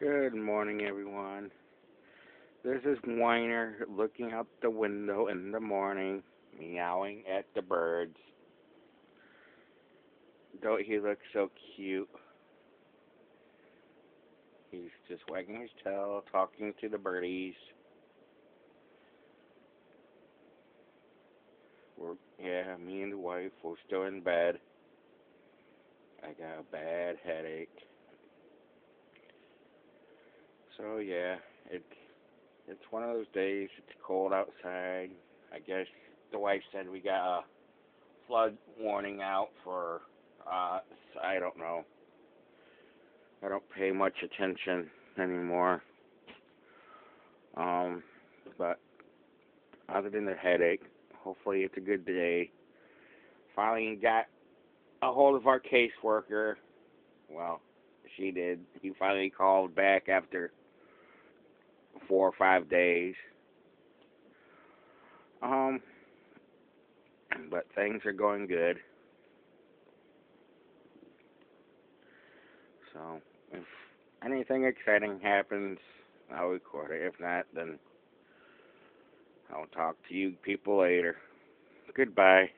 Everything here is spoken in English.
Good morning, everyone. This is Whiner looking out the window in the morning, meowing at the birds. Don't he look so cute? He's just wagging his tail, talking to the birdies. Me and the wife, we're still in bed. I got a bad headache. So yeah, it's one of those days. It's cold outside. I guess the wife said we got a flood warning out for I don't know. I don't pay much attention anymore. Um, but other than the headache, hopefully it's a good day. Finally got a hold of our caseworker. Well, she did. He finally called back after 4 or 5 days. Um, but things are going good. So if anything exciting happens, I'll record it. If not, then I'll talk to you people later. Goodbye.